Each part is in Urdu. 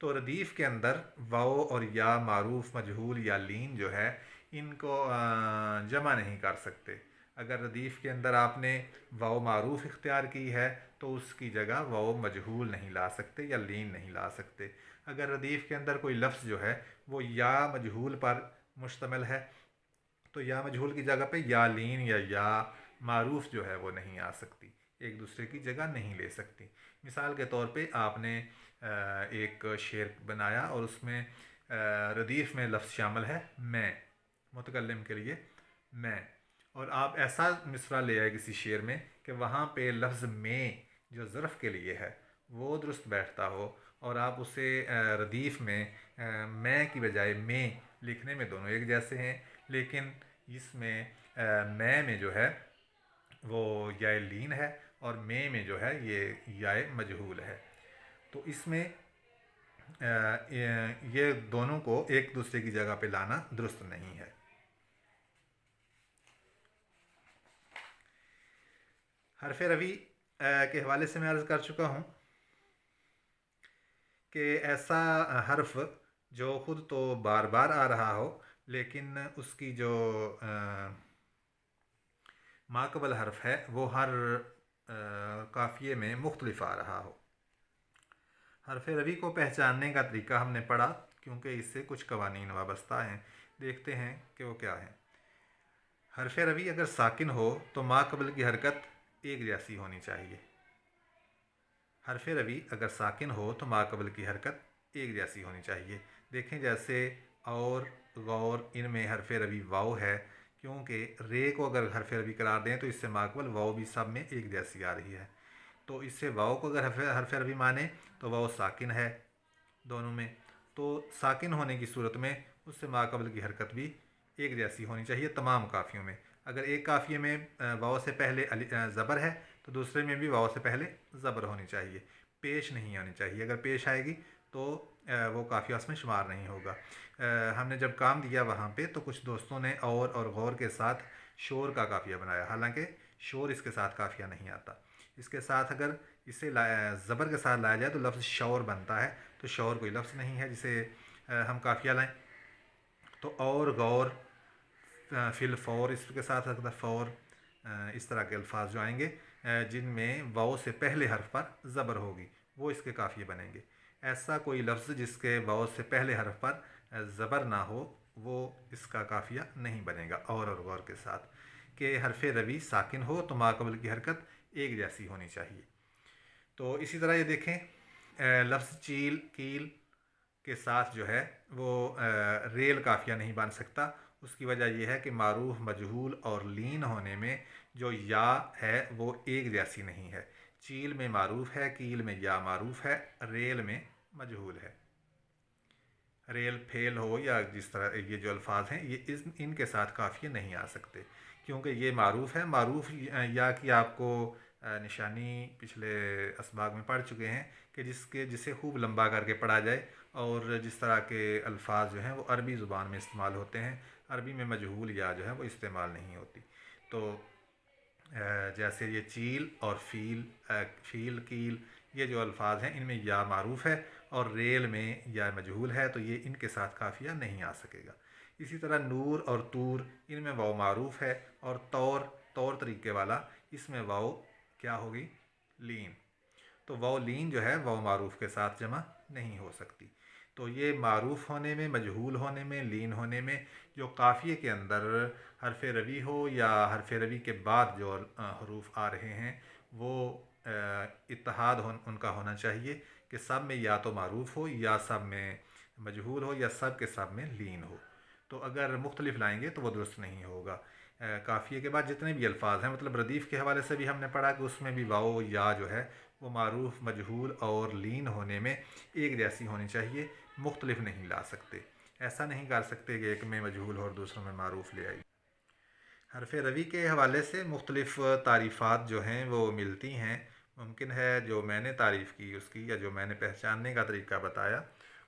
تو ردیف کے اندر واو اور یا معروف مجہول یا لین جو ہے ان کو جمع نہیں کر سکتے۔ اگر ردیف کے اندر آپ نے واو معروف اختیار کی ہے تو اس کی جگہ واو مجہول نہیں لا سکتے یا لین نہیں لا سکتے۔ اگر ردیف کے اندر کوئی لفظ جو ہے وہ یا مجہول پر مشتمل ہے تو یا مجہول کی جگہ پہ یا لین یا معروف جو ہے وہ نہیں آ سکتی، ایک دوسرے کی جگہ نہیں لے سکتی۔ مثال کے طور پہ آپ نے ایک شعر بنایا اور اس میں ردیف میں لفظ شامل ہے میں، متکلم کے لیے میں، اور آپ ایسا مصرع لے آئے کسی شعر میں کہ وہاں پہ لفظ میں جو ظرف کے لیے ہے وہ درست بیٹھتا ہو، اور آپ اسے ردیف میں کی بجائے میں لکھنے میں دونوں ایک جیسے ہیں، لیکن اس میں جو ہے وہ یا لین ہے اور میں جو ہے یہ یا مجہول ہے۔ تو اس میں یہ دونوں کو ایک دوسرے کی جگہ پہ لانا درست نہیں ہے۔ حرف روی کے حوالے سے میں عرض کر چکا ہوں کہ ایسا حرف جو خود تو بار بار آ رہا ہو لیکن اس کی جو ماقبل حرف ہے وہ ہر قافیے میں مختلف آ رہا ہو۔ حرف روی کو پہچاننے کا طریقہ ہم نے پڑھا کیونکہ اس سے کچھ قوانین وابستہ ہیں، دیکھتے ہیں کہ وہ کیا ہیں۔ حرف روی اگر ساکن ہو تو ماقبل کی حرکت ایک جیسی ہونی چاہیے۔ حرف روی اگر ساکن ہو تو ماقبل کی حرکت ایک جیسی ہونی چاہیے۔ دیکھیں جیسے اور غور ان میں حرف روی واو ہے، کیونکہ رے کو اگر حرف روی قرار دیں تو اس سے ماقبل واو بھی سب میں ایک جیسی آ رہی ہے، تو اس سے واو کو اگر حرف روی مانیں تو واو ساکن ہے دونوں میں، تو ساکن ہونے کی صورت میں اس سے ماقبل کی حرکت بھی ایک جیسی ہونی چاہیے تمام قافیوں میں۔ اگر ایک قافیے میں واو سے پہلے زبر ہے تو دوسرے میں بھی واو سے پہلے زبر ہونی چاہیے، پیش نہیں آنی چاہیے۔ اگر پیش آئے گی تو وہ قافیہ اس میں شمار نہیں ہوگا۔ ہم نے جب کام دیا وہاں پہ تو کچھ دوستوں نے اور غور کے ساتھ شور کا قافیہ بنایا، حالانکہ شور اس کے ساتھ قافیہ نہیں آتا۔ اس کے ساتھ اگر اسے زبر کے ساتھ لایا جائے تو لفظ شور بنتا ہے، تو شور کوئی لفظ نہیں ہے جسے ہم قافیہ لائیں۔ تو اور غور، فی الفور اس کے ساتھ رکھتا فور، اس طرح کے الفاظ جو آئیں گے جن میں واو سے پہلے حرف پر زبر ہوگی وہ اس کے قافیے بنیں گے۔ ایسا کوئی لفظ جس کے واو سے پہلے حرف پر زبر نہ ہو وہ اس کا قافیہ نہیں بنے گا۔ اور غور کے ساتھ کہ حرف روی ساکن ہو تو ماقبل کی حرکت ایک جیسی ہونی چاہیے۔ تو اسی طرح یہ دیکھیں لفظ چیل کیل کے ساتھ جو ہے وہ ریل قافیہ نہیں بن سکتا۔ اس کی وجہ یہ ہے کہ معروف مجہول اور لین ہونے میں جو یا ہے وہ ایک جیسی نہیں ہے۔ چیل میں معروف ہے، کیل میں یا معروف ہے، ریل میں مجہول ہے۔ ریل پھیل ہو یا جس طرح یہ جو الفاظ ہیں یہ ان کے ساتھ قافیے نہیں آ سکتے کیونکہ یہ معروف ہے۔ معروف یا کی آپ کو نشانی پچھلے اسباق میں پڑھ چکے ہیں کہ جسے خوب لمبا کر کے پڑھا جائے، اور جس طرح کے الفاظ جو ہیں وہ عربی زبان میں استعمال ہوتے ہیں، عربی میں مجہول یا جو ہے وہ استعمال نہیں ہوتی۔ تو جیسے یہ چیل اور فیل کیل یہ جو الفاظ ہیں ان میں یا معروف ہے اور ریل میں یا مجہول ہے، تو یہ ان کے ساتھ قافیہ نہیں آ سکے گا۔ اسی طرح نور اور طور ان میں واو معروف ہے، اور طور طریقے والا اس میں واو کیا ہوگی؟ لین۔ تو واو لین جو ہے واو معروف کے ساتھ جمع نہیں ہو سکتی۔ تو یہ معروف ہونے میں، مجہول ہونے میں، لین ہونے میں جو قافیے کے اندر حرف روی ہو یا حرف روی کے بعد جو حروف آ رہے ہیں وہ اتحاد ان کا ہونا چاہیے کہ سب میں یا تو معروف ہو یا سب میں مجہول ہو یا سب کے سب میں لین ہو۔ تو اگر مختلف لائیں گے تو وہ درست نہیں ہوگا۔ قافیے کے بعد جتنے بھی الفاظ ہیں، مطلب ردیف کے حوالے سے بھی ہم نے پڑھا کہ اس میں بھی واو یا جو ہے وہ معروف مجہول اور لین ہونے میں ایک جیسی ہونی چاہیے، مختلف نہیں لا سکتے۔ ایسا نہیں کر سکتے کہ ایک میں مجہول اور دوسروں میں معروف لے آئی۔ حرف روی کے حوالے سے مختلف تعریفات جو ہیں وہ ملتی ہیں۔ ممکن ہے جو میں نے تعریف کی اس کی یا جو میں نے پہچاننے کا طریقہ بتایا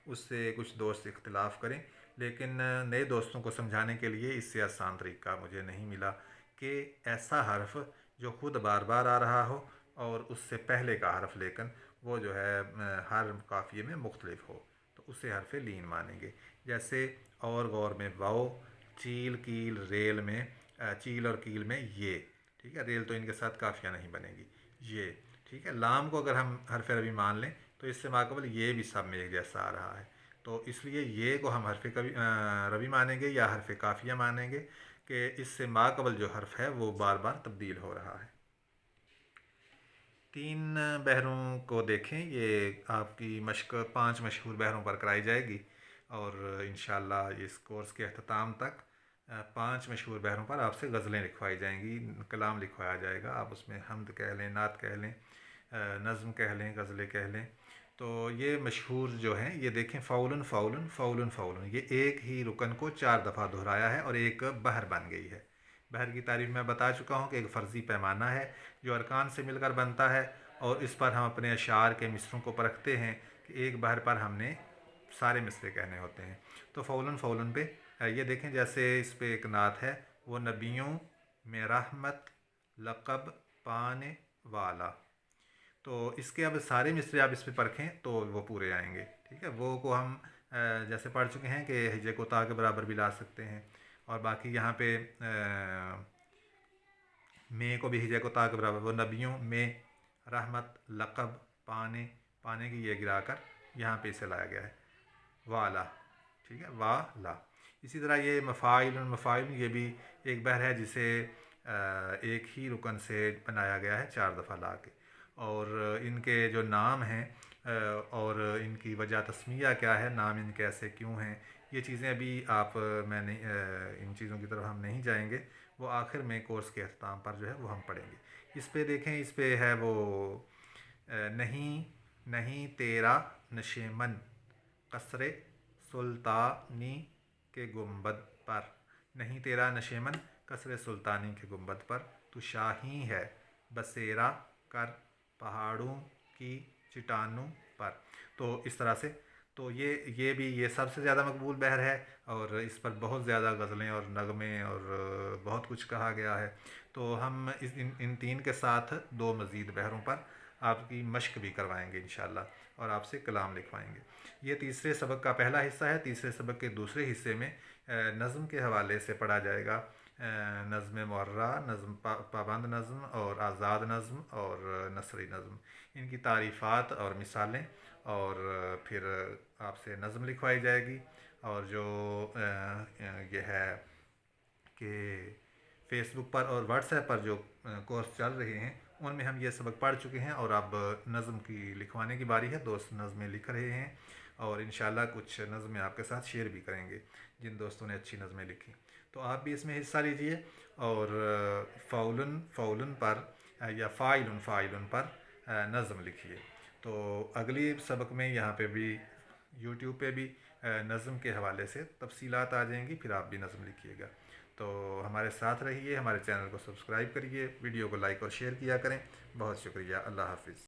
اس سے کچھ دوست اختلاف کریں، لیکن نئے دوستوں کو سمجھانے کے لیے اس سے آسان طریقہ مجھے نہیں ملا کہ ایسا حرف جو خود بار بار آ رہا ہو اور اس سے پہلے کا حرف لیکن وہ جو ہے ہر قافیے میں مختلف ہو۔ اسے حرف لین مانیں گے. جیسے اور غور میں واو، چیل کیل ریل میں چیل اور کیل میں یہ. ٹھیک ہے، ریل تو ان کے ساتھ قافیہ نہیں بنے گی. یہ ٹھیک ہے. لام کو اگر ہم حرف ربی مان لیں تو اس سے ماقبل یہ بھی سب میں ایک جیسا آ رہا ہے، تو اس لیے یہ کو ہم حرف ربی مانیں گے یا حرف قافیہ مانیں گے کہ اس سے ماقبل جو حرف ہے وہ بار بار تبدیل ہو رہا ہے. 3 بحروں کو دیکھیں. یہ آپ کی مشق 5 مشہور بحروں پر کرائی جائے گی، اور انشاءاللہ اس کورس کے اختتام تک 5 مشہور بحروں پر آپ سے غزلیں لکھوائی جائیں گی، کلام لکھوایا جائے گا. آپ اس میں حمد کہہ لیں، نعت کہہ لیں، نظم کہہ لیں، غزلیں کہہ لیں. تو یہ مشہور جو ہیں یہ دیکھیں، فولن فولن فولن فولن، یہ ایک ہی رکن کو 4 دفعہ دہرایا ہے اور ایک بحر بن گئی ہے. بحر کی تعریف میں بتا چکا ہوں کہ ایک فرضی پیمانہ ہے جو ارکان سے مل کر بنتا ہے، اور اس پر ہم اپنے اشعار کے مصروں کو پرکھتے ہیں کہ ایک بحر پر ہم نے سارے مصرے کہنے ہوتے ہیں. تو فولن فولن پہ یہ دیکھیں، جیسے اس پہ ایک نعت ہے، وہ نبیوں میں رحمت لقب پانے والا. تو اس کے اب سارے مصرے آپ اس پہ پرکھیں تو وہ پورے آئیں گے. ٹھیک ہے، وہ کو ہم جیسے پڑھ چکے ہیں کہ ہجے کو تا کے برابر بھی لا سکتے ہیں، اور باقی یہاں پہ میں کو بھی ہجے کو تا کے برابر، وہ نبیوں میں رحمت لقب پانے کی یہ گرا کر یہاں پہ اسے لایا گیا ہے والا. ٹھیک ہے، والا. اسی طرح یہ مفاعل مفاعل، یہ بھی ایک بحر ہے جسے ایک ہی رکن سے بنایا گیا ہے 4 دفعہ لا کے. اور ان کے جو نام ہیں اور ان کی وجہ تسمیہ کیا ہے، نام ان کے ایسے کیوں ہیں، یہ چیزیں ابھی میں نہیں، ان چیزوں کی طرف ہم نہیں جائیں گے، وہ آخر میں کورس کے اختتام پر جو ہے وہ ہم پڑھیں گے. اس پہ دیکھیں، اس پہ ہے وہ نہیں نہیں تیرا نشیمن قصر سلطانی کے گنبد پر. نہیں تیرا نشیمن قصر سلطانی کے گنبد پر، تو شاہی ہے بسیرا کر پہاڑوں کی چٹانوں پر. تو اس طرح سے تو یہ بھی یہ سب سے زیادہ مقبول بحر ہے، اور اس پر بہت زیادہ غزلیں اور نغمے اور بہت کچھ کہا گیا ہے. تو ہم ان 3 کے ساتھ 2 مزید بحروں پر آپ کی مشق بھی کروائیں گے انشاءاللہ، اور آپ سے کلام لکھوائیں گے. یہ تیسرے سبق کا پہلا حصہ ہے. تیسرے سبق کے دوسرے حصے میں نظم کے حوالے سے پڑھا جائے گا، نظم معرہ، نظم پابند نظم اور آزاد نظم اور نثری نظم، ان کی تعریفات اور مثالیں، اور پھر آپ سے نظم لکھوائی جائے گی. اور جو یہ ہے کہ فیس بک پر اور واٹس ایپ پر جو کورس چل رہے ہیں ان میں ہم یہ سبق پڑھ چکے ہیں، اور اب نظم کی لکھوانے کی باری ہے. دوست نظمیں لکھ رہے ہیں، اور انشاءاللہ کچھ نظمیں آپ کے ساتھ شیئر بھی کریں گے جن دوستوں نے اچھی نظمیں لکھی. تو آپ بھی اس میں حصہ لیجئے، اور فولن فولن پر یا فاعلن فاعلن پر نظم لکھیے. تو اگلی سبق میں یہاں پہ بھی یوٹیوب پہ بھی نظم کے حوالے سے تفصیلات آ جائیں گی، پھر آپ بھی نظم لکھیے گا. تو ہمارے ساتھ رہیے، ہمارے چینل کو سبسکرائب کریے، ویڈیو کو لائک اور شیئر کیا کریں. بہت شکریہ. اللہ حافظ.